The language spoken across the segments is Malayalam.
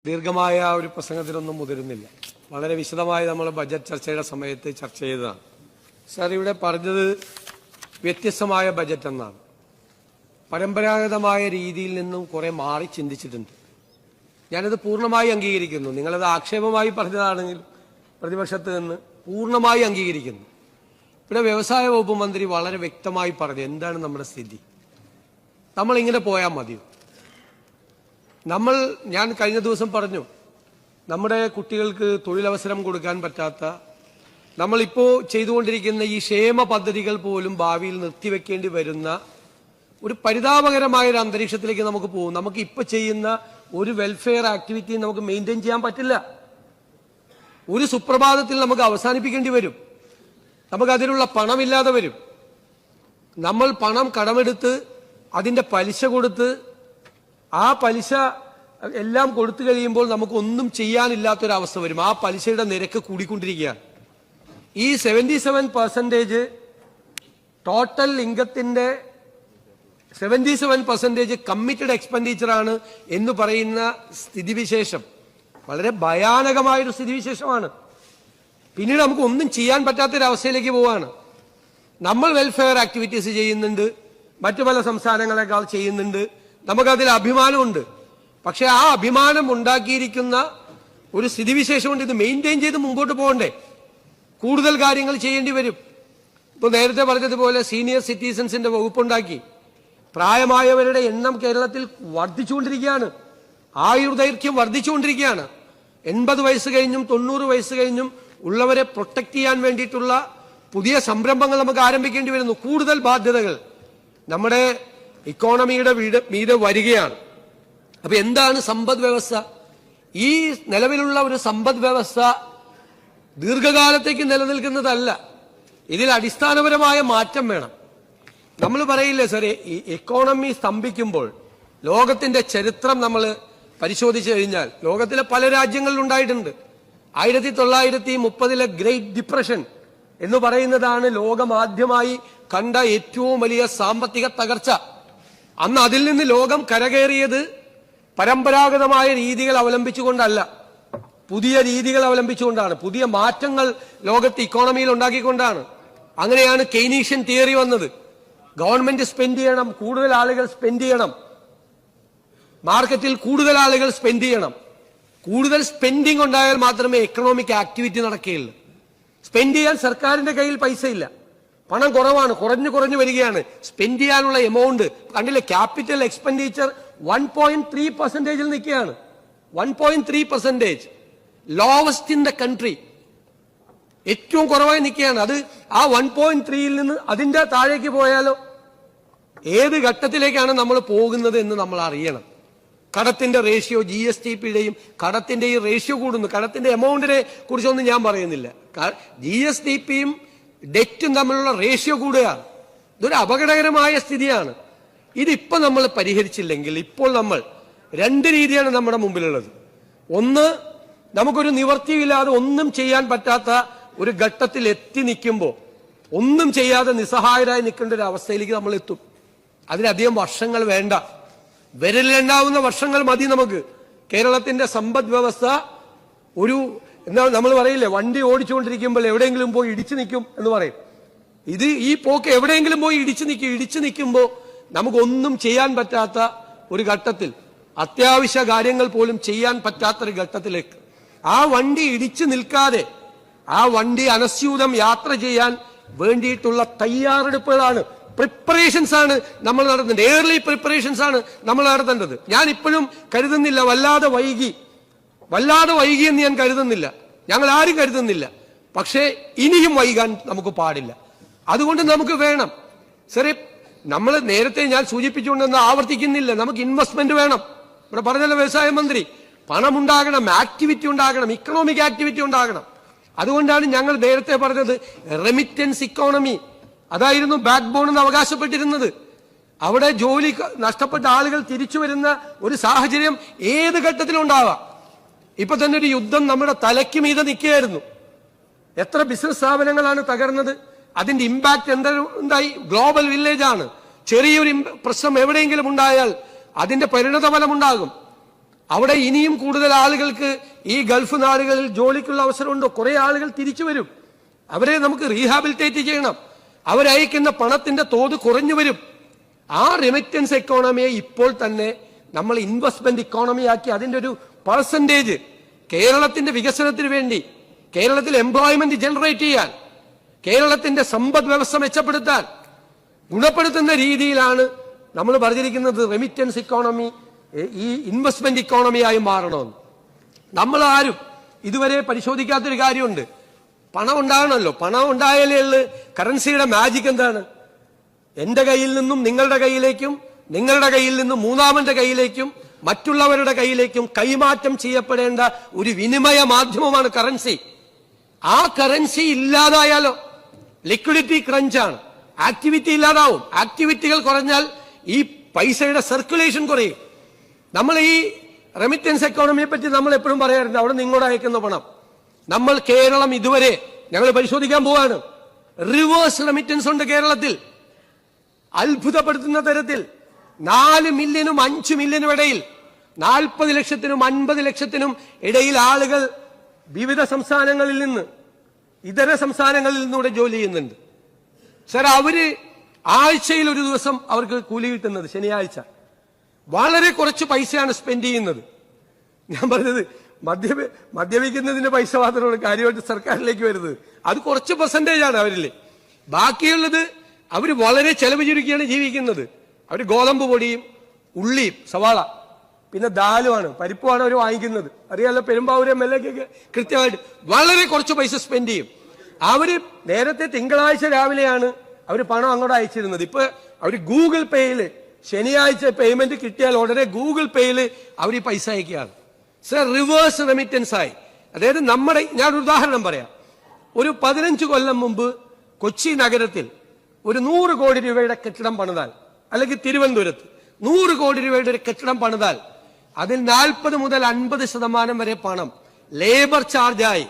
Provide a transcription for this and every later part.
ദീർഘമായ ഒരു പ്രസംഗത്തിനൊന്നും മുതിരുന്നില്ല. വളരെ വിശദമായി നമ്മൾ ബജറ്റ് ചർച്ചയുടെ സമയത്ത് ചർച്ച ചെയ്തതാണ്. സാർ ഇവിടെ പറഞ്ഞത് വ്യത്യസ്തമായ ബജറ്റ് എന്നാണ്. പരമ്പരാഗതമായ രീതിയിൽ നിന്നും കുറെ മാറി ചിന്തിച്ചിട്ടുണ്ട്. ഞാനത് പൂർണ്ണമായി അംഗീകരിക്കുന്നു. നിങ്ങളത് ആക്ഷേപമായി പറഞ്ഞതാണെങ്കിൽ പ്രതിപക്ഷത്ത് നിന്ന് പൂർണ്ണമായി അംഗീകരിക്കുന്നു. ഇവിടെ വ്യവസായ വകുപ്പ് മന്ത്രി വളരെ വ്യക്തമായി പറഞ്ഞു എന്താണ് നമ്മുടെ സ്ഥിതി. നമ്മളിങ്ങനെ പോയാൽ മതിയോ? ഞാൻ കഴിഞ്ഞ ദിവസം പറഞ്ഞു, നമ്മുടെ കുട്ടികൾക്ക് തൊഴിലവസരം കൊടുക്കാൻ പറ്റാത്ത, നമ്മളിപ്പോൾ ചെയ്തുകൊണ്ടിരിക്കുന്ന ഈ ക്ഷേമ പദ്ധതികൾ പോലും ഭാവിയിൽ നിർത്തിവെക്കേണ്ടി വരുന്ന ഒരു പരിതാപകരമായ ഒരു അന്തരീക്ഷത്തിലേക്ക് നമുക്ക് പോകും. നമുക്ക് ഇപ്പൊ ചെയ്യുന്ന ഒരു വെൽഫെയർ ആക്ടിവിറ്റി നമുക്ക് മെയിൻറ്റെയിൻ ചെയ്യാൻ പറ്റില്ല. ഒരു സുപ്രഭാതത്തിൽ നമുക്ക് അവസാനിപ്പിക്കേണ്ടി വരും. നമുക്ക് അതിനുള്ള പണമില്ലാതെ വരും. നമ്മൾ പണം കടമെടുത്ത് അതിന്റെ പലിശ കൊടുത്ത് ആ പലിശ എല്ലാം കൊടുത്തു കഴിയുമ്പോൾ നമുക്ക് ഒന്നും ചെയ്യാനില്ലാത്തൊരവസ്ഥ വരും. ആ പലിശയുടെ നിരക്ക് കൂടിക്കൊണ്ടിരിക്കുകയാണ്. ഈ 77% ടോട്ടൽ ഇൻകത്തിന്റെ 77% കമ്മിറ്റഡ് എക്സ്പെൻഡിച്ചറാണ് എന്ന് പറയുന്ന സ്ഥിതിവിശേഷം വളരെ ഭയാനകമായൊരു സ്ഥിതിവിശേഷമാണ്. പിന്നീട് നമുക്ക് ഒന്നും ചെയ്യാൻ പറ്റാത്തൊരവസ്ഥയിലേക്ക് പോവാണ്. നമ്മൾ വെൽഫെയർ ആക്ടിവിറ്റീസ് ചെയ്യുന്നുണ്ട്, മറ്റു പല സംസ്ഥാനങ്ങളെക്കാൾ ചെയ്യുന്നുണ്ട്, നമുക്കതിൽ അഭിമാനമുണ്ട്. പക്ഷെ ആ അഭിമാനം ഉണ്ടാക്കിയിരിക്കുന്ന ഒരു സ്ഥിതിവിശേഷം കൊണ്ട് ഇത് മെയിൻറ്റെയിൻ ചെയ്ത് മുമ്പോട്ട് പോകണ്ടേ? കൂടുതൽ കാര്യങ്ങൾ ചെയ്യേണ്ടി വരും. ഇപ്പോൾ നേരത്തെ പറഞ്ഞതുപോലെ സീനിയർ സിറ്റിസൺസിന്റെ വകുപ്പുണ്ടാക്കി. പ്രായമായവരുടെ എണ്ണം കേരളത്തിൽ വർദ്ധിച്ചുകൊണ്ടിരിക്കുകയാണ്. ആയുർദൈർഘ്യം വർദ്ധിച്ചുകൊണ്ടിരിക്കുകയാണ്. 80 വയസ്സ് കഴിഞ്ഞും 90 വയസ്സ് കഴിഞ്ഞും ഉള്ളവരെ പ്രൊട്ടക്ട് ചെയ്യാൻ വേണ്ടിയിട്ടുള്ള പുതിയ സംരംഭങ്ങൾ നമുക്ക് ആരംഭിക്കേണ്ടി വരുന്നു. കൂടുതൽ ബാധ്യതകൾ നമ്മുടെ ഇക്കോണമിയുടെ മീതെ വരികയാണ്. അപ്പൊ എന്താണ് സമ്പദ് വ്യവസ്ഥ? ഈ നിലവിലുള്ള ഒരു സമ്പദ് വ്യവസ്ഥ ദീർഘകാലത്തേക്ക് നിലനിൽക്കുന്നതല്ല. ഇതിൽ അടിസ്ഥാനപരമായ മാറ്റം വേണം. നമ്മൾ പറയില്ലേ സാറേ, ഈ എക്കോണമി സ്തംഭിക്കുമ്പോൾ ലോകത്തിന്റെ ചരിത്രം നമ്മൾ പരിശോധിച്ചു കഴിഞ്ഞാൽ ലോകത്തിലെ പല രാജ്യങ്ങളിൽ ഉണ്ടായിട്ടുണ്ട്. 1930 ഗ്രേറ്റ് ഡിപ്രഷൻ എന്ന് പറയുന്നതാണ് ലോകം ആദ്യമായി കണ്ട ഏറ്റവും വലിയ സാമ്പത്തിക തകർച്ച. അന്ന് അതിൽ നിന്ന് ലോകം കരകയറിയത് പരമ്പരാഗതമായ രീതികൾ അവലംബിച്ചുകൊണ്ടല്ല, പുതിയ രീതികൾ അവലംബിച്ചുകൊണ്ടാണ്. പുതിയ മാറ്റങ്ങൾ ലോകത്ത് ഇക്കോണമിയിൽ ഉണ്ടാക്കിക്കൊണ്ടാണ്. അങ്ങനെയാണ് കെയ്നീഷ്യൻ തിയറി വന്നത്. ഗവൺമെന്റ് സ്പെൻഡ് ചെയ്യണം, കൂടുതൽ ആളുകൾ സ്പെൻഡ് ചെയ്യണം, മാർക്കറ്റിൽ കൂടുതൽ ആളുകൾ സ്പെൻഡ് ചെയ്യണം. കൂടുതൽ സ്പെൻഡിങ് ഉണ്ടായാൽ മാത്രമേ എക്കണോമിക് ആക്ടിവിറ്റി നടക്കുകയുള്ളൂ. സ്പെൻഡ് ചെയ്യാൻ സർക്കാരിന്റെ കയ്യിൽ പൈസ ഇല്ല, പണം കുറവാണ്, കുറഞ്ഞു വരികയാണ്. സ്പെൻഡ് ചെയ്യാനുള്ള എമൗണ്ട് കണ്ടില്ലേ, ക്യാപിറ്റൽ എക്സ്പെൻഡിച്ചർ 1.3% നിൽക്കുകയാണ്. 1.3%, ലോവസ്റ്റ് ഇൻ ദ കൺട്രി, ഏറ്റവും കുറവായി നിൽക്കുകയാണ്. അത് ആ 1.3യിൽ നിന്ന് അതിന്റെ താഴേക്ക് പോയാലോ ഏത് ഘട്ടത്തിലേക്കാണ് നമ്മൾ പോകുന്നത് എന്ന് നമ്മൾ അറിയണം. കടത്തിന്റെ റേഷ്യോ, GSDPയുടെയും കടത്തിന്റെയും റേഷ്യോ കൂടുന്നു. കടത്തിന്റെ എമൗണ്ടിനെ കുറിച്ചൊന്നും ഞാൻ പറയുന്നില്ല. GSDPയും ഡെറ്റും തമ്മിലുള്ള റേഷ്യോ കൂടുകയാണ്. ഇതൊരു അപകടകരമായ സ്ഥിതിയാണ്. ഇതിപ്പോ നമ്മൾ പരിഹരിച്ചില്ലെങ്കിൽ ഇപ്പോൾ നമ്മൾ രണ്ട് രീതിയാണ് നമ്മുടെ മുമ്പിലുള്ളത്. ഒന്ന്, നമുക്കൊരു നിവർത്തിയില്ലാതെ ഒന്നും ചെയ്യാൻ പറ്റാത്ത ഒരു ഘട്ടത്തിൽ എത്തി നിൽക്കുമ്പോൾ ഒന്നും ചെയ്യാതെ നിസ്സഹായരായി നിൽക്കേണ്ട ഒരു അവസ്ഥയിലേക്ക് നമ്മൾ എത്തും. അതിനധികം വർഷങ്ങൾ വേണ്ട, വിരലിലുണ്ടാവുന്ന വർഷങ്ങൾ മതി നമുക്ക്. കേരളത്തിന്റെ സമ്പദ് വ്യവസ്ഥ ഒരു നമ്മൾ പറയില്ലേ, വണ്ടി ഓടിച്ചുകൊണ്ടിരിക്കുമ്പോൾ എവിടെയെങ്കിലും പോയി ഇടിച്ചു നിൽക്കും എന്ന് പറയും. ഈ പോക്ക് എവിടെയെങ്കിലും പോയി ഇടിച്ചു നിൽക്കുമ്പോൾ നമുക്കൊന്നും ചെയ്യാൻ പറ്റാത്ത ഒരു ഘട്ടത്തിൽ, അത്യാവശ്യ കാര്യങ്ങൾ പോലും ചെയ്യാൻ പറ്റാത്തൊരു ഘട്ടത്തിലേക്ക് ആ വണ്ടി ഇടിച്ചു നിൽക്കാതെ ആ വണ്ടി അനസ്യൂതം യാത്ര ചെയ്യാൻ വേണ്ടിയിട്ടുള്ള തയ്യാറെടുപ്പുകളാണ്, പ്രിപ്പറേഷൻസ് ആണ് നമ്മൾ നടത്തേണ്ടത്. ഏർലി പ്രിപ്പറേഷൻസ് ആണ് നമ്മൾ നടത്തേണ്ടത്. ഞാൻ ഇപ്പോഴും കരുതുന്നില്ല വല്ലാതെ വൈകി എന്ന് ഞാൻ കരുതുന്നില്ല, ഞങ്ങൾ ആരും കരുതുന്നില്ല. പക്ഷേ ഇനിയും വൈകാൻ നമുക്ക് പാടില്ല. അതുകൊണ്ട് നമുക്ക് വേണം സാറേ, നമ്മൾ നേരത്തെ ഞാൻ സൂചിപ്പിച്ചുകൊണ്ടെന്ന് ആവർത്തിക്കുന്നില്ല, നമുക്ക് ഇൻവെസ്റ്റ്മെന്റ് വേണം. ഇവിടെ പറഞ്ഞല്ലോ വ്യവസായ മന്ത്രി, പണം ഉണ്ടാകണം, ആക്ടിവിറ്റി ഉണ്ടാകണം, ഇക്കണോമിക് ആക്ടിവിറ്റി ഉണ്ടാകണം. അതുകൊണ്ടാണ് ഞങ്ങൾ നേരത്തെ പറഞ്ഞത് റെമിറ്റൻസ് ഇക്കോണമി, അതായിരുന്നു ബാക്ക് ബോൺ എന്ന് അവകാശപ്പെട്ടിരുന്നത്. അവിടെ ജോലി നഷ്ടപ്പെട്ട ആളുകൾ തിരിച്ചു വരുന്ന ഒരു സാഹചര്യം ഏത് ഘട്ടത്തിലും ഉണ്ടാവാം. ഇപ്പൊ തന്നെ ഒരു യുദ്ധം നമ്മുടെ തലയ്ക്ക് മീതെ നിൽക്കുകയായിരുന്നു. എത്ര ബിസിനസ് സ്ഥാപനങ്ങളാണ് തകർന്നത്, അതിന്റെ ഇമ്പാക്ട് എന്തായി? ഗ്ലോബൽ വില്ലേജ് ആണ്. ചെറിയൊരു പ്രശ്നം എവിടെയെങ്കിലും ഉണ്ടായാൽ അതിന്റെ പരിണതഫലം ഉണ്ടാകും. അവിടെ ഇനിയും കൂടുതൽ ആളുകൾക്ക് ഈ ഗൾഫ് നാടുകളിൽ ജോലിക്കുള്ള അവസരമുണ്ടോ? കുറെ ആളുകൾ തിരിച്ചു വരും. അവരെ നമുക്ക് റീഹാബിലിറ്റേറ്റ് ചെയ്യണം. അവരയക്കുന്ന പണത്തിന്റെ തോത് കുറഞ്ഞു വരും. ആ റെമിറ്റൻസ് എക്കോണമിയെ ഇപ്പോൾ തന്നെ നമ്മൾ ഇൻവെസ്റ്റ്മെന്റ് ഇക്കോണമി ആക്കി അതിന്റെ ഒരു പെർസെന്റേജ് കേരളത്തിന്റെ വികസനത്തിന് വേണ്ടി, കേരളത്തിൽ എംപ്ലോയ്മെന്റ് ജനറേറ്റ് ചെയ്യാൻ, കേരളത്തിന്റെ സമ്പദ് വ്യവസ്ഥ മെച്ചപ്പെടുത്താൻ, ഗുണപ്പെടുത്തുന്ന രീതിയിലാണ് നമ്മൾ പറഞ്ഞിരിക്കുന്നത്. റെമിറ്റൻസ് ഇക്കോണമി ഈ ഇൻവെസ്റ്റ്മെന്റ് ഇക്കോണമിയായി മാറണമെന്ന് നമ്മൾ ആരും ഇതുവരെ പരിശോധിക്കാത്തൊരു കാര്യമുണ്ട്. പണം ഉണ്ടാകണമല്ലോ. പണം ഉണ്ടായാലേ ഉള്ളു. കറൻസിയുടെ മാജിക് എന്താണ്? എന്റെ കയ്യിൽ നിന്നും നിങ്ങളുടെ കയ്യിലേക്കും, നിങ്ങളുടെ കയ്യിൽ നിന്നും മൂന്നാമന്റെ കയ്യിലേക്കും, മറ്റുള്ളവരുടെ കയ്യിലേക്കും കൈമാറ്റം ചെയ്യപ്പെടേണ്ട ഒരു വിനിമയ മാധ്യമമാണ് കറൻസി. ആ കറൻസി ഇല്ലാതായാലോ ലിക്വിഡിറ്റി ക്രഞ്ചാണ്. ആക്ടിവിറ്റി ഇല്ലാതാവും. ആക്ടിവിറ്റികൾ കുറഞ്ഞാൽ ഈ പൈസയുടെ സർക്കുലേഷൻ കുറയും. നമ്മൾ ഈ റെമിറ്റൻസ് എക്കോണമിയെ പറ്റി നമ്മൾ എപ്പോഴും പറയാറുണ്ട്, അവിടെ നിന്ന് ഇങ്ങോട്ട് അയക്കുന്ന പണം. നമ്മൾ കേരളം ഇതുവരെ ഞങ്ങൾ പരിശോധിക്കാൻ പോവാണ്. റിവേഴ്സ് റെമിറ്റൻസ് ഉണ്ട് കേരളത്തിൽ. അത്ഭുതപ്പെടുത്തുന്ന തരത്തിൽ 4 മില്യനും 5 മില്യനും ഇടയിൽ, 40 ലക്ഷത്തിനും 50 ലക്ഷത്തിനും ഇടയിൽ ആളുകൾ വിവിധ സംസ്ഥാനങ്ങളിൽ നിന്ന്, ഇതര സംസ്ഥാനങ്ങളിൽ നിന്നൂടെ ജോലി ചെയ്യുന്നുണ്ട്. സർ, അവര് ആഴ്ചയിൽ ഒരു ദിവസം അവർക്ക് കൂലി കിട്ടുന്നത് ശനിയാഴ്ച. വളരെ കുറച്ച് പൈസയാണ് സ്പെൻഡ് ചെയ്യുന്നത്. ഞാൻ പറഞ്ഞത് മദ്യപിക്കുന്നതിന്റെ പൈസ മാത്രമാണ് കാര്യമായിട്ട് സർക്കാരിലേക്ക് വരുന്നത്. അത് കുറച്ച് പെർസെന്റേജ് ആണ് അവരില്. ബാക്കിയുള്ളത് അവർ വളരെ ചെലവ് ചുരുക്കിയാണ് ജീവിക്കുന്നത്. അവർ ഗോതമ്പ് പൊടിയും ഉള്ളിയും സവാള പിന്നെ ദാലുമാണ്, പരിപ്പുമാണ് അവർ വാങ്ങിക്കുന്നത്. അറിയാലോ, പെരുമ്പാവൂർ MLA കൃത്യമായിട്ട് വളരെ കുറച്ച് പൈസ സ്പെൻഡ് ചെയ്യും. അവര് നേരത്തെ തിങ്കളാഴ്ച രാവിലെയാണ് അവർ പണം അങ്ങോട്ട് അയച്ചിരുന്നത്. ഇപ്പൊ അവർ ഗൂഗിൾ പേയില് ശനിയാഴ്ച പേയ്മെന്റ് കിട്ടിയാൽ ഉടനെ ഗൂഗിൾ പേയില് അവർ ഈ പൈസ അയക്കുകയാണ്. സർ, റിവേഴ്സ് റെമിറ്റൻസ് ആയി. അതായത് ഞാനൊരു ഉദാഹരണം പറയാം. ഒരു 15 കൊല്ലം മുമ്പ് കൊച്ചി നഗരത്തിൽ ഒരു 100 കോടി രൂപയുടെ കെട്ടിടം പണിതാൽ, അല്ലെങ്കിൽ തിരുവനന്തപുരത്ത് 100 കോടി രൂപയുടെ ഒരു കെട്ടിടം പണിതാൽ അതിൽ 40 മുതൽ 50% വരെ പണം ലേബർ ചാർജായി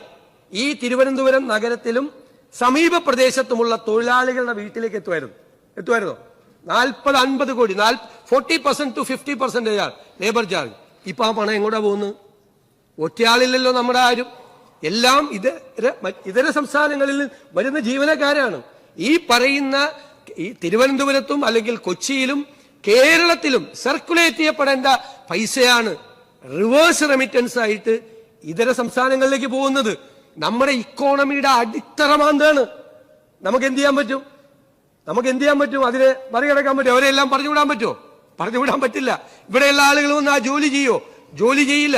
ഈ തിരുവനന്തപുരം നഗരത്തിലും സമീപ പ്രദേശത്തുമുള്ള തൊഴിലാളികളുടെ വീട്ടിലേക്ക് എത്തുമായിരുന്നോ? 40-50 കോടി, 40% to 50% ലേബർ ചാർജ്. ഇപ്പൊ ആ പണം എങ്ങോട്ടാ പോകുന്നത്? ഒറ്റയാളില്ലല്ലോ നമ്മുടെ ആരും. എല്ലാം ഇതര സംസ്ഥാനങ്ങളിൽ വരുന്ന ജീവനക്കാരാണ്. ഈ പറയുന്ന ഈ തിരുവനന്തപുരത്തും അല്ലെങ്കിൽ കൊച്ചിയിലും കേരളത്തിലും സർക്കുലേറ്റ് ചെയ്യപ്പെടേണ്ട പൈസയാണ് റിവേഴ്സ് റെമിറ്റൻസ് ആയിട്ട് ഇതര സംസ്ഥാനങ്ങളിലേക്ക് പോകുന്നത്. നമ്മുടെ ഇക്കോണമിയുടെ അടിത്തറ മാന്താണ്. നമുക്ക് എന്ത് ചെയ്യാൻ പറ്റും? അതിനെ മറികടക്കാൻ പറ്റും? അവരെല്ലാം പറഞ്ഞുവിടാൻ പറ്റുമോ? പറഞ്ഞുവിടാൻ പറ്റില്ല. ഇവിടെയുള്ള ആളുകൾ വന്ന് ആ ജോലി ചെയ്യില്ല.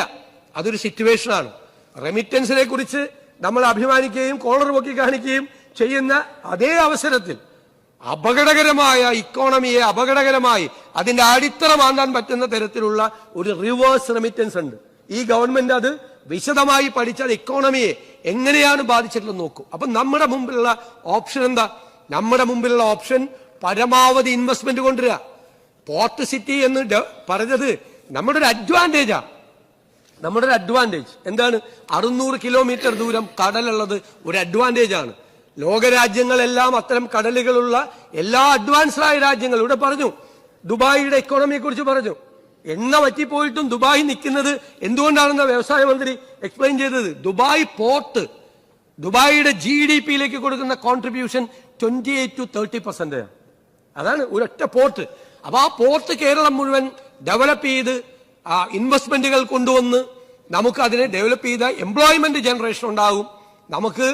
അതൊരു സിറ്റുവേഷനാണ്. റെമിറ്റൻസിനെ കുറിച്ച് നമ്മൾ അഭിമാനിക്കുകയും കോളർ പൊക്കി കാണിക്കുകയും ചെയ്യുന്ന അതേ അവസരത്തിൽ അപകടകരമായ ഇക്കോണമിയെ അപകടകരമായി അതിന്റെ അടിത്തറ മാന്താൻ പറ്റുന്ന തരത്തിലുള്ള ഒരു റിവേഴ്സ് റെമിറ്റൻസ് ഉണ്ട്. ഈ ഗവൺമെന്റ് അത് വിശദമായി പഠിച്ചാൽ ഇക്കോണമിയെ എങ്ങനെയാണ് ബാധിച്ചിട്ടുള്ളത് നോക്കൂ. അപ്പൊ നമ്മുടെ മുമ്പിലുള്ള ഓപ്ഷൻ എന്താ? നമ്മുടെ മുമ്പിലുള്ള ഓപ്ഷൻ പരമാവധി ഇൻവെസ്റ്റ്മെന്റ് കൊണ്ടുവരിക. പോർട്ട് സിറ്റി എന്ന് പറഞ്ഞത് നമ്മുടെ ഒരു അഡ്വാൻറ്റേജാ. നമ്മുടെ ഒരു അഡ്വാൻറ്റേജ് എന്താണ്? 600 കിലോമീറ്റർ ദൂരം കടലുള്ളത് ഒരു അഡ്വാൻറ്റേജ് ആണ്. ലോകരാജ്യങ്ങളെല്ലാം അത്തരം കടലുകളുള്ള എല്ലാ അഡ്വാൻസ്ഡ് ആയ രാജ്യങ്ങൾ ഇവിടെ പറഞ്ഞു. ദുബായിയുടെ ഇക്കോണമിയെ കുറിച്ച് പറഞ്ഞു. എണ്ണ വറ്റിപ്പോയിട്ടും ദുബായ് നിൽക്കുന്നത് എന്തുകൊണ്ടാണെന്ന് വ്യവസായ മന്ത്രി എക്സ്പ്ലെയിൻ ചെയ്തത്. ദുബായ് പോർട്ട് ദുബായിയുടെ GDP-യിലേക്ക് കൊടുക്കുന്ന കോൺട്രിബ്യൂഷൻ 28 to 30%. അതാണ് ഒരൊറ്റ പോർട്ട്. അപ്പൊ ആ പോർട്ട് കേരളം മുഴുവൻ ഡെവലപ്പ് ചെയ്ത് ഇൻവെസ്റ്റ്മെന്റുകൾ കൊണ്ടുവന്ന് നമുക്ക് അതിനെ ഡെവലപ്പ് ചെയ്ത എംപ്ലോയ്മെന്റ് ജനറേഷൻ ഉണ്ടാകും. നമുക്ക്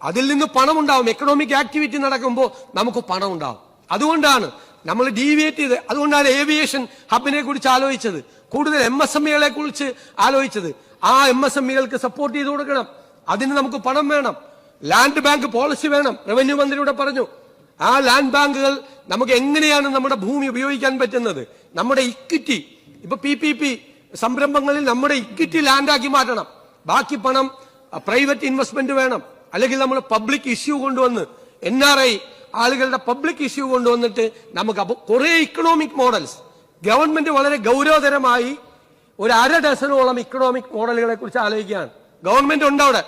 അതിൽ നിന്ന് പണം ഉണ്ടാവും. എക്കണോമിക് ആക്ടിവിറ്റി നടക്കുമ്പോൾ നമുക്ക് പണം ഉണ്ടാവും. അതുകൊണ്ടാണ് നമ്മൾ ഡീവിയേറ്റ് ചെയ്ത്, അതുകൊണ്ടാണ് ഏവിയേഷൻ ഹബിനെ കുറിച്ച് ആലോചിച്ചത്, കൂടുതൽ MSME-കളെ കുറിച്ച് ആലോചിച്ചത്. ആ MSME-കൾക്ക് സപ്പോർട്ട് ചെയ്ത് കൊടുക്കണം. അതിന് നമുക്ക് പണം വേണം. ലാൻഡ് ബാങ്ക് പോളിസി വേണം. റവന്യൂ മന്ത്രിയോട് പറഞ്ഞു. ആ ലാൻഡ് ബാങ്കുകൾ നമുക്ക് എങ്ങനെയാണ് നമ്മുടെ ഭൂമി ഉപയോഗിക്കാൻ പറ്റുന്നത്? നമ്മുടെ ഇക്വിറ്റി, ഇപ്പൊ PPP സംരംഭങ്ങളിൽ നമ്മുടെ ഇക്വിറ്റി ലാൻഡാക്കി മാറ്റണം. ബാക്കി പണം പ്രൈവറ്റ് ഇൻവെസ്റ്റ്മെന്റ് വേണം. അല്ലെങ്കിൽ നമ്മൾ പബ്ലിക് ഇഷ്യൂ കൊണ്ടുവന്ന് NRI ആളുകളുടെ പബ്ലിക് ഇഷ്യൂ കൊണ്ടുവന്നിട്ട് നമുക്ക് കുറെ ഇക്കണോമിക് മോഡൽസ് ഗവൺമെന്റ് വളരെ ഗൗരവതരമായി ഒരു 1/2 ഡസനോളം ഇക്കണോമിക് മോഡലുകളെ കുറിച്ച് ആലോചിക്കുകയാണ്. ഗവൺമെന്റ് ഉണ്ട് അവിടെ.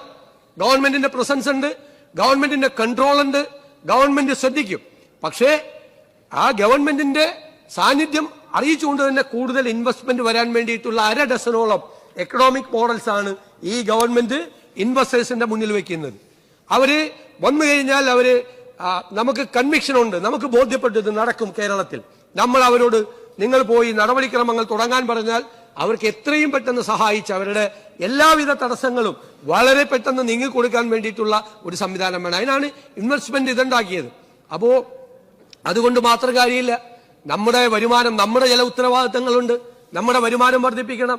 ഗവൺമെന്റിന്റെ പ്രസൻസ് ഉണ്ട്, ഗവൺമെന്റിന്റെ കൺട്രോൾ ഉണ്ട്, ഗവൺമെന്റ് ശ്രദ്ധിക്കും. പക്ഷേ ആ ഗവൺമെന്റിന്റെ സാന്നിധ്യം അറിയിച്ചുകൊണ്ട് തന്നെ കൂടുതൽ ഇൻവെസ്റ്റ്മെന്റ് വരാൻ വേണ്ടിയിട്ടുള്ള 1/2 ഡസനോളം എക്കണോമിക് മോഡൽസ് ആണ് ഈ ഗവൺമെന്റ് ഇൻവെസ്റ്റേഴ്സിന്റെ മുന്നിൽ വെക്കുന്നത്. അവര് വന്നു കഴിഞ്ഞാൽ അവര് നമുക്ക് കൺവിക്ഷൻ ഉണ്ട്, നമുക്ക് ബോധ്യപ്പെട്ടത് നടക്കും കേരളത്തിൽ. നമ്മൾ അവരോട് നിങ്ങൾ പോയി നടപടിക്രമങ്ങൾ തുടങ്ങാൻ പറഞ്ഞാൽ അവർക്ക് എത്രയും പെട്ടെന്ന് സഹായിച്ച് അവരുടെ എല്ലാവിധ തടസ്സങ്ങളും വളരെ പെട്ടെന്ന് നീങ്ങിക്കൊടുക്കാൻ വേണ്ടിയിട്ടുള്ള ഒരു സംവിധാനം വേണം. അതിനാണ് ഇൻവെസ്റ്റ്മെന്റ് ഇതുണ്ടാക്കിയത്. അപ്പോ അതുകൊണ്ട് മാത്രം കാര്യമില്ല. നമ്മുടെ വരുമാനം, നമ്മുടെ ചില ഉത്തരവാദിത്തങ്ങളുണ്ട്. നമ്മുടെ വരുമാനം വർദ്ധിപ്പിക്കണം.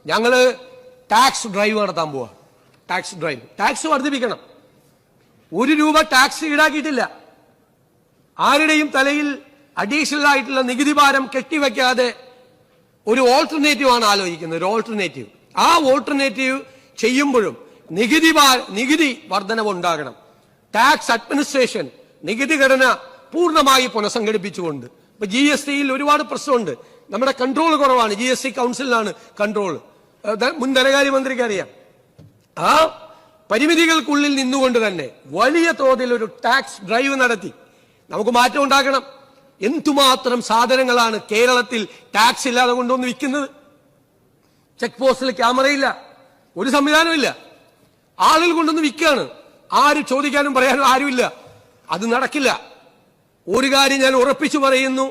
ഞങ്ങള് ടാക്സ് ഡ്രൈവ് നടത്താൻ പോവാ. ടാക്സ് ഡ്രൈവ്, ടാക്സ് വർദ്ധിപ്പിക്കണം. 1 രൂപ ടാക്സ് ഈടാക്കിയിട്ടില്ല. ആരുടെയും തലയിൽ അഡീഷണൽ ആയിട്ടുള്ള നികുതി ഭാരം കെട്ടിവെക്കാതെ ഒരു ഓൾട്ടർനേറ്റീവ് ആണ് ആലോചിക്കുന്നത്. ഒരു ഓൾട്ടർനേറ്റീവ്. ആ ഓൾട്ടർനേറ്റീവ് ചെയ്യുമ്പോഴും നികുതി വർധനവ് ഉണ്ടാകണം. ടാക്സ് അഡ്മിനിസ്ട്രേഷൻ, നികുതി ഘടന പൂർണ്ണമായി പുനഃസംഘടിപ്പിച്ചുകൊണ്ട്. ഇപ്പൊ GSTയിൽ ഒരുപാട് പ്രശ്നമുണ്ട്. നമ്മുടെ കൺട്രോൾ കുറവാണ്. GST കൗൺസിലിനാണ് കൺട്രോൾ. മുൻ ധനകാര്യമന്ത്രിക്ക് അറിയാം. ആ പരിമിതികൾക്കുള്ളിൽ നിന്നുകൊണ്ട് തന്നെ വലിയ തോതിൽ ഒരു ടാക്സ് ഡ്രൈവ് നടത്തി നമുക്ക് മാറ്റം ഉണ്ടാക്കണം. എന്തുമാത്രം സാധനങ്ങളാണ് കേരളത്തിൽ ടാക്സ് ഇല്ലാതെ കൊണ്ടുവന്ന് വിൽക്കുന്നത്. ചെക്ക് പോസ്റ്റിൽ ക്യാമറയില്ല, ഒരു സംവിധാനമില്ല. ആളുകൾ കൊണ്ടുവന്ന് വിൽക്കുകയാണ്. ആര് ചോദിക്കാനും പറയാനും ആരുമില്ല. അത് നടക്കില്ല. ഒരു കാര്യം ഞാൻ ഉറപ്പിച്ചു പറയുന്നു,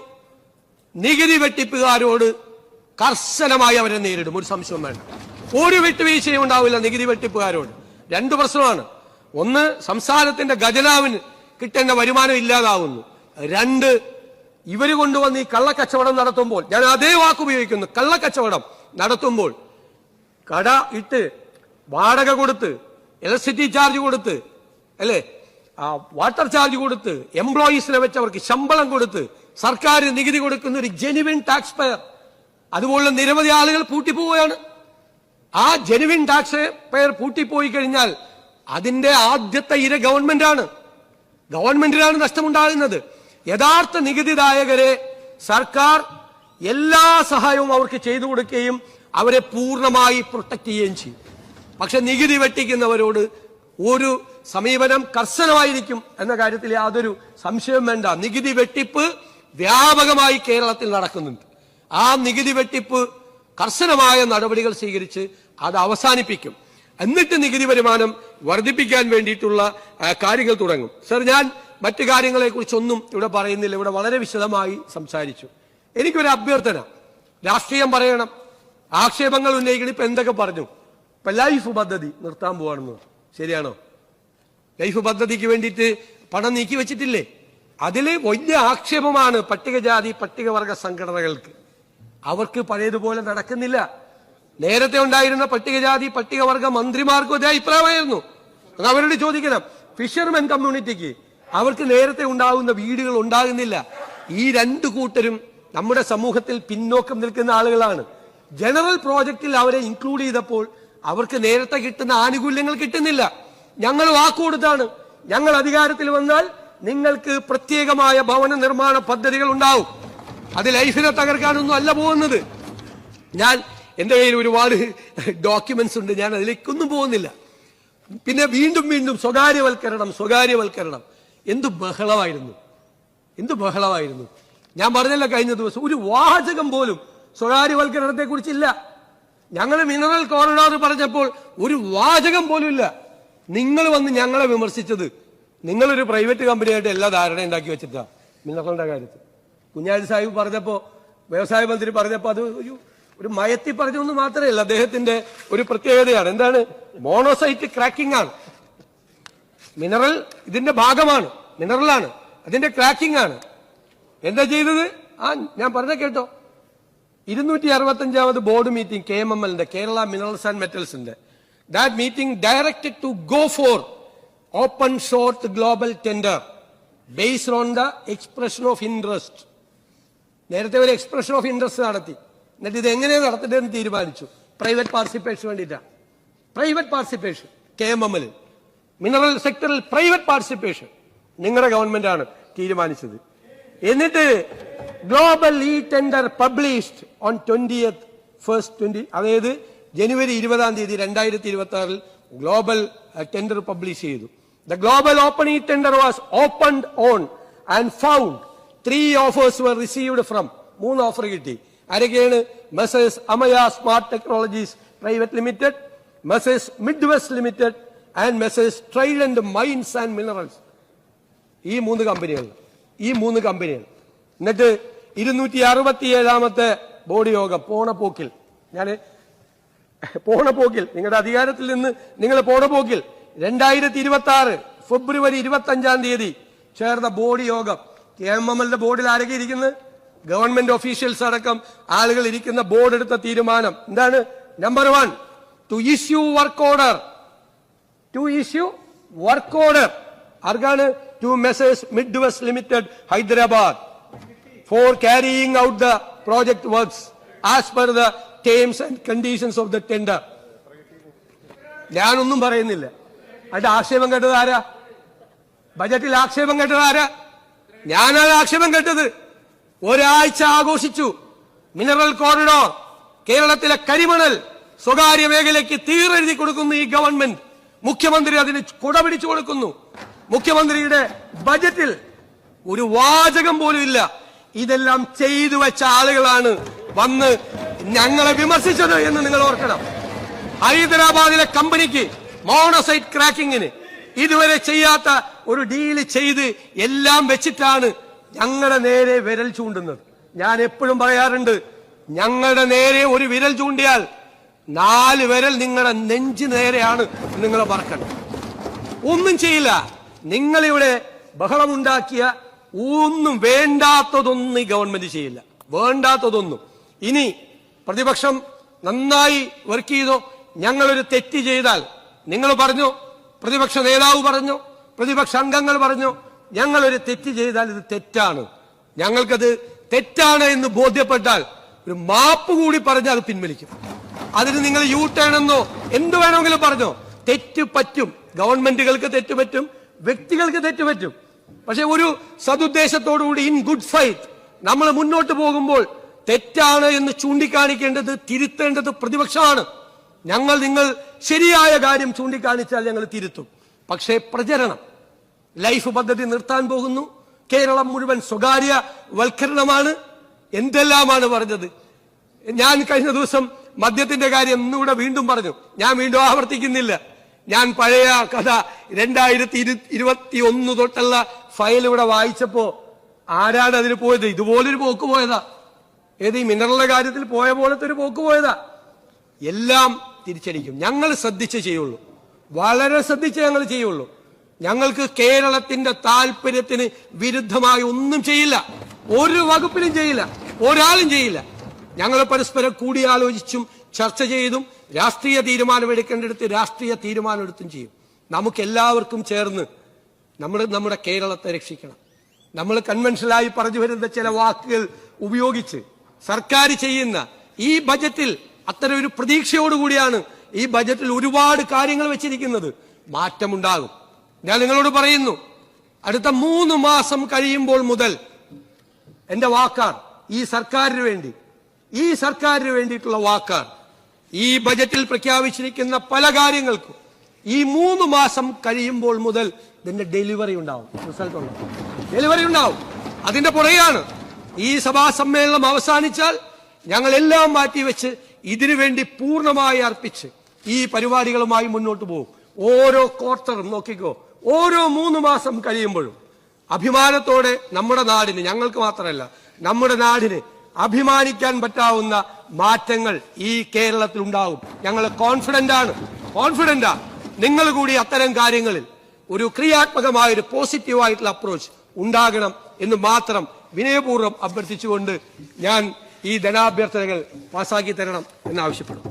നികുതി വെട്ടിപ്പുകാരോട് കർശനമായി അവരെ നേരിടും. ഒരു സംശയം വേണ്ട. ഒരു വിട്ടുവീഴ്ചയും ഉണ്ടാവില്ല നികുതി വെട്ടിപ്പുകാരോട്. 2 പ്രശ്നമാണ്. ഒന്ന്, സംസ്ഥാനത്തിന്റെ ഖജനാവിന് കിട്ടേണ്ട വരുമാനം ഇല്ലാതാവുന്നു. 2, ഇവര് കൊണ്ടുവന്ന് ഈ കള്ളക്കച്ചവടം നടത്തുമ്പോൾ, ഞാൻ അതേ വാക്ക് ഉപയോഗിക്കുന്നു, കള്ളക്കച്ചവടം നടത്തുമ്പോൾ കട ഇട്ട് വാടക കൊടുത്ത്, ഇലക്ട്രിസിറ്റി ചാർജ് കൊടുത്ത്, അല്ലേ, വാട്ടർ ചാർജ് കൊടുത്ത്, എംപ്ലോയീസിനെ വെച്ച് അവർക്ക് ശമ്പളം കൊടുത്ത് സർക്കാർ നികുതി കൊടുക്കുന്ന ഒരു ജെനുവിൻ ടാക്സ് പെയർ, അതുപോലുള്ള നിരവധി ആളുകൾ പൂട്ടിപ്പോവുകയാണ്. ആ ജെനുവിൻ ടാക്സ് പെയർ പൂട്ടിപ്പോയി കഴിഞ്ഞാൽ അതിന്റെ ആദ്യത്തെ ഇര ഗവൺമെന്റിനാണ് നഷ്ടമുണ്ടാകുന്നത്. യഥാർത്ഥ നികുതിദായകരെ സർക്കാർ എല്ലാ സഹായവും അവർക്ക് ചെയ്തു കൊടുക്കുകയും അവരെ പൂർണ്ണമായി പ്രൊട്ടക്ട് ചെയ്യുകയും ചെയ്യും. പക്ഷെ നികുതി വെട്ടിക്കുന്നവരോട് ഒരു സമീപനം കർശനമായിരിക്കും എന്ന കാര്യത്തിൽ യാതൊരു സംശയവും വേണ്ട. നികുതി വെട്ടിപ്പ് വ്യാപകമായി കേരളത്തിൽ നടക്കുന്നുണ്ട്. ആ നികുതി വെട്ടിപ്പ് കർശനമായ നടപടികൾ സ്വീകരിച്ച് അത് അവസാനിപ്പിക്കും. എന്നിട്ട് നികുതി വരുമാനം വർദ്ധിപ്പിക്കാൻ വേണ്ടിയിട്ടുള്ള കാര്യങ്ങൾ തുടങ്ങും. സർ, ഞാൻ മറ്റു കാര്യങ്ങളെ കുറിച്ചൊന്നും ഇവിടെ പറയുന്നില്ല. ഇവിടെ വളരെ വിശദമായി സംസാരിച്ചു. എനിക്കൊരു അഭ്യർത്ഥന, രാഷ്ട്രീയം പറയണം, ആക്ഷേപങ്ങൾ ഉന്നയിക്കണം. ഇപ്പൊ എന്തൊക്കെ പറഞ്ഞു? ഇപ്പൊ ലൈഫ് പദ്ധതി നിർത്താൻ പോവാണെന്ന്, ശരിയാണോ? ലൈഫ് പദ്ധതിക്ക് വേണ്ടിയിട്ട് പണം നീക്കി വെച്ചിട്ടില്ലേ? അതില് വലിയ ആക്ഷേപമാണ് പട്ടികജാതി പട്ടികവർഗ സംഘടനകൾക്ക്. അവർക്ക് പഴയതുപോലെ നടക്കുന്നില്ല. നേരത്തെ ഉണ്ടായിരുന്ന പട്ടികജാതി പട്ടികവർഗ മന്ത്രിമാർക്കും അതേ അഭിപ്രായമായിരുന്നു. അവരോട് ചോദിക്കണം. ഫിഷർമെൻ കമ്മ്യൂണിറ്റിക്ക് അവർക്ക് നേരത്തെ ഉണ്ടാകുന്ന വീടുകൾ ഉണ്ടാകുന്നില്ല. ഈ 2 കൂട്ടരും നമ്മുടെ സമൂഹത്തിൽ പിന്നോക്കം നിൽക്കുന്ന ആളുകളാണ്. ജനറൽ പ്രോജക്റ്റിൽ അവരെ ഇൻക്ലൂഡ് ചെയ്തപ്പോൾ അവർക്ക് നേരത്തെ കിട്ടുന്ന ആനുകൂല്യങ്ങൾ കിട്ടുന്നില്ല. ഞങ്ങൾ വാക്കുകൊടുത്താണ്, ഞങ്ങൾ അധികാരത്തിൽ വന്നാൽ നിങ്ങൾക്ക് പ്രത്യേകമായ ഭവന നിർമ്മാണ പദ്ധതികൾ ഉണ്ടാവും. അത് ലൈഫിനെ തകർക്കാനൊന്നും അല്ല പോകുന്നത്. എന്റെ കയ്യിൽ ഒരുപാട് ഡോക്യുമെന്റ്സ് ഉണ്ട്, ഞാൻ അതിലേക്കൊന്നും പോകുന്നില്ല. പിന്നെ വീണ്ടും സ്വകാര്യവൽക്കരണം. എന്ത് ബഹളമായിരുന്നു. ഞാൻ പറഞ്ഞല്ലോ കഴിഞ്ഞ ദിവസം, ഒരു വാചകം പോലും സ്വകാര്യവൽക്കരണത്തെ കുറിച്ചില്ല. ഞങ്ങൾ മിനറൽ കോറിഡോർ പറഞ്ഞപ്പോൾ ഒരു വാചകം പോലും ഇല്ല. നിങ്ങൾ വന്ന് ഞങ്ങളെ വിമർശിച്ചത്, നിങ്ങളൊരു പ്രൈവറ്റ് കമ്പനിയായിട്ട് എല്ലാ ധാരണ ഉണ്ടാക്കി വെച്ചിട്ടാ മിനറലിന്റെ കാര്യത്തിൽ. കുഞ്ഞാലി സാഹിബ് പറഞ്ഞപ്പോ, വ്യവസായ മന്ത്രി പറഞ്ഞപ്പോ അത് ഒരു മയത്തി പറഞ്ഞൊന്നും മാത്രമല്ല, അദ്ദേഹത്തിന്റെ ഒരു പ്രത്യേകതയാണ്. എന്താണ്? മോണോസൈറ്റ് ക്രാക്കിംഗ് ആണ്. മിനറൽ ഇതിന്റെ ഭാഗമാണ്, മിനറലാണ്, അതിന്റെ ക്രാക്കിംഗ് ആണ്. എന്താ ചെയ്തത്? ഞാൻ പറഞ്ഞ കേട്ടോ, 265ാമത് ബോർഡ് മീറ്റിംഗ് KMMLന്റെ, കേരള മിനറൽസ് ആൻഡ് മെറ്റൽസിന്റെ, that meeting directed to go for open short global tender based on the expression of interest. നേരത്തെ ഒരു എക്സ്പ്രഷൻ ഓഫ് ഇൻട്രസ്റ്റ് നടത്തി. എന്നിട്ട് ഇത് എങ്ങനെയാണ് നടത്തേണ്ടതെന്ന് തീരുമാനിച്ചു. പ്രൈവറ്റ് പാർട്ടിസിപ്പേഷൻ വേണ്ടിയിട്ടാണ്. പ്രൈവറ്റ് പാർട്ടിസിപ്പേഷൻ KMML മിനറൽ സെക്ടറിൽ പ്രൈവറ്റ് പാർട്ടിസിപ്പേഷൻ നിങ്ങളുടെ ഗവൺമെന്റാണ് തീരുമാനിച്ചത്. എന്നിട്ട് global tender published on 20th അതായത് ജനുവരി 20 2026 ഗ്ലോബൽ ടെൻഡർ പബ്ലിഷ് ചെയ്തു. The global open tender was opened on and found 3 offers were received from 3 offer കിട്ടി. ആരൊക്കെയാണ്? Messrs Amaya Smart Technologies Private Limited, Messrs Midwest Limited and Messrs Trident Mines and Minerals. ഈ മൂന്ന് കമ്പനികൾ. എന്നിട്ട് 267ാമത്തെ ബോർഡ് യോഗം പോണ പോക്കിൽ നിങ്ങളുടെ അധികാരത്തിൽ നിന്ന് നിങ്ങൾ പോണ പോക്കിൽ 2026 ഫെബ്രുവരി 25 ചേർന്ന ബോർഡ് യോഗം. KMML ബോർഡിൽ ആരൊക്കെ ഇരിക്കുന്നത്? ഗവൺമെന്റ് ഒഫീഷ്യൽസ് അടക്കം ആളുകൾ ഇരിക്കുന്ന ബോർഡ് എടുത്ത തീരുമാനം എന്താണ്? Number 1, to issue work order. ആർക്കാണ്? To messrs Midwest limited Hyderabad for carrying out the project works as per the terms and conditions of the tender. ഞാനൊന്നും പറയുന്നില്ല. അതിന്റെ ആക്ഷേപം കേട്ടത് ആരാ? ബജറ്റിൽ ആക്ഷേപം കേട്ടത് ആരാ? ഞാനാണ് ആക്ഷേപം കേട്ടത്. ഒരാഴ്ച ആഘോഷിച്ചു മിനറൽ കോറിഡോർ, കേരളത്തിലെ കരിമണൽ സ്വകാര്യ മേഖലയ്ക്ക് തീരെഴുതി കൊടുക്കുന്നു ഈ ഗവൺമെന്റ്. മുഖ്യമന്ത്രി അതിന് കുടപിടിച്ചു കൊടുക്കുന്നു. മുഖ്യമന്ത്രിയുടെ ബജറ്റിൽ ഒരു വാചകം പോലും ഇല്ല. ഇതെല്ലാം ചെയ്തു വെച്ച ആളുകളാണ് വന്ന് ഞങ്ങളെ വിമർശിച്ചത് എന്ന് നിങ്ങൾ ഓർക്കണം. ഹൈദരാബാദിലെ കമ്പനിക്ക് മോണോസൈറ്റ് ക്രാക്കിങ്ങിന് ഇതുവരെ ചെയ്യാത്ത ഒരു ഡീല് ചെയ്ത് എല്ലാം വെച്ചിട്ടാണ് ഞങ്ങളുടെ നേരെ വിരൽ ചൂണ്ടുന്നത്. ഞാൻ എപ്പോഴും പറയാറുണ്ട്, ഞങ്ങളുടെ നേരെ ഒരു വിരൽ ചൂണ്ടിയാൽ 4 വിരൽ നിങ്ങളുടെ നെഞ്ചു നേരെയാണ് നിങ്ങൾ മറക്കണം. ഒന്നും ചെയ്യില്ല. നിങ്ങളിവിടെ ബഹളമുണ്ടാക്കിയ ഒന്നും വേണ്ടാത്തതൊന്നും ഈ ഗവൺമെന്റ് ചെയ്യില്ല. വേണ്ടാത്തതൊന്നും. ഇനി പ്രതിപക്ഷം നന്നായി വർക്ക് ചെയ്തോ. ഞങ്ങളൊരു തെറ്റ് ചെയ്താൽ നിങ്ങൾ പറഞ്ഞു, പ്രതിപക്ഷ നേതാവ് പറഞ്ഞു, പ്രതിപക്ഷ അംഗങ്ങൾ പറഞ്ഞു, ഞങ്ങളൊരു തെറ്റ് ചെയ്താൽ ഇത് തെറ്റാണ്, ഞങ്ങൾക്കത് തെറ്റാണ് എന്ന് ബോധ്യപ്പെട്ടാൽ ഒരു മാപ്പ് കൂടി പറഞ്ഞാൽ അത് പിൻവലിക്കും. അതിന് നിങ്ങൾ യു ടേൺ എന്നോ എന്ത് വേണമെങ്കിലും പറഞ്ഞോ. തെറ്റ് പറ്റും. ഗവൺമെന്റുകൾക്ക് തെറ്റ് പറ്റും, വ്യക്തികൾക്ക് തെറ്റ് പറ്റും. പക്ഷെ ഒരു സതുദ്ദേശത്തോടുകൂടി ഇൻ ഗുഡ് ഫൈറ്റ് നമ്മൾ മുന്നോട്ട് പോകുമ്പോൾ തെറ്റാണ് എന്ന് ചൂണ്ടിക്കാണിക്കേണ്ടത്, തിരുത്തേണ്ടത് പ്രതിപക്ഷമാണ്. നിങ്ങൾ ശരിയായ കാര്യം ചൂണ്ടിക്കാണിച്ചാൽ ഞങ്ങൾ തിരുത്തും. പക്ഷേ പ്രചരണം, ലൈഫ് പദ്ധതി നിർത്താൻ പോകുന്നു, കേരളം മുഴുവൻ സ്വകാര്യ വൽക്കരണമാണ്, എന്തെല്ലാമാണ് പറഞ്ഞത്. ഞാൻ കഴിഞ്ഞ ദിവസം മദ്യത്തിന്റെ കാര്യം ഇന്നിവിടെ വീണ്ടും പറഞ്ഞു. ഞാൻ വീണ്ടും ആവർത്തിക്കുന്നില്ല. ഞാൻ പഴയ കഥ 2021 തൊട്ടുള്ള ഫയൽ ഇവിടെ വായിച്ചപ്പോ ആരാണ് അതിന് പോയത്? ഇതുപോലൊരു പോക്ക് പോയതാ. ഏത് ഈ മിനറലിന്റെ കാര്യത്തിൽ പോയ പോലത്തെ ഒരു പോക്ക് പോയതാ. എല്ലാം തിരിച്ചടിക്കും. ഞങ്ങൾ ശ്രദ്ധിച്ചേ ചെയ്യുള്ളൂ, വളരെ ശ്രദ്ധിച്ചേ ഞങ്ങൾ ചെയ്യുള്ളൂ. ഞങ്ങൾക്ക് കേരളത്തിന്റെ താല്പര്യത്തിന് വിരുദ്ധമായി ഒന്നും ചെയ്യില്ല. ഒരു വകുപ്പിലും ചെയ്യില്ല, ഒരാളും ചെയ്യില്ല. ഞങ്ങൾ പരസ്പരം കൂടിയാലോചിച്ചും ചർച്ച ചെയ്തും രാഷ്ട്രീയ തീരുമാനമെടുക്കേണ്ടടുത്ത് രാഷ്ട്രീയ തീരുമാനമെടുത്തും ചെയ്യും. നമുക്കെല്ലാവർക്കും ചേർന്ന് നമ്മുടെ കേരളത്തെ രക്ഷിക്കണം. നമ്മൾ കൺവെൻഷനായി പറഞ്ഞു വരുന്ന ചില വാക്കുകൾ ഉപയോഗിച്ച് സർക്കാർ ചെയ്യുന്ന ഈ ബജറ്റിൽ അത്തരം ഒരു പ്രതീക്ഷയോടുകൂടിയാണ് ഈ ബജറ്റിൽ ഒരുപാട് കാര്യങ്ങൾ വെച്ചിരിക്കുന്നത്. മാറ്റമുണ്ടാകും. ഞാൻ നിങ്ങളോട് പറയുന്നു, അടുത്ത 3 മാസം കഴിയുമ്പോൾ മുതൽ എന്റെ വാക്കാർ ഈ സർക്കാരിന് വേണ്ടിയിട്ടുള്ള വാക്കാർ ഈ ബജറ്റിൽ പ്രഖ്യാപിച്ചിരിക്കുന്ന പല കാര്യങ്ങൾക്കും ഈ 3 മാസം കഴിയുമ്പോൾ മുതൽ ഇതിന്റെ ഡെലിവറി ഉണ്ടാവും, റിസൾട്ട് ഉണ്ടാവും, ഡെലിവറി ഉണ്ടാവും. അതിന്റെ പുറകെയാണ് ഈ സഭാ സമ്മേളനം അവസാനിച്ചാൽ ഞങ്ങൾ എല്ലാം മാറ്റിവെച്ച് ഇതിനുവേണ്ടി പൂർണ്ണമായി അർപ്പിച്ച് ഈ പരിപാടികളുമായി മുന്നോട്ട് പോകും. ഓരോ ക്വാർട്ടറും നോക്കിക്കോ, ഓരോ 3 മാസം കഴിയുമ്പോഴും അഭിമാനത്തോടെ നമ്മുടെ നാടിന്, ഞങ്ങൾക്ക് മാത്രമല്ല നമ്മുടെ നാടിന് അഭിമാനിക്കാൻ പറ്റാവുന്ന മാറ്റങ്ങൾ ഈ കേരളത്തിൽ ഉണ്ടാകും. ഞങ്ങൾ കോൺഫിഡന്റാ. നിങ്ങൾ കൂടി അത്തരം കാര്യങ്ങളിൽ ഒരു ക്രിയാത്മകമായ ഒരു പോസിറ്റീവായിട്ടുള്ള അപ്രോച്ച് ഉണ്ടാകണം എന്ന് മാത്രം വിനയപൂർവ്വം അഭ്യർത്ഥിച്ചുകൊണ്ട് ഞാൻ ഈ ധനാഭ്യർത്ഥനകൾ പാസാക്കി തരണം എന്നാവശ്യപ്പെടും.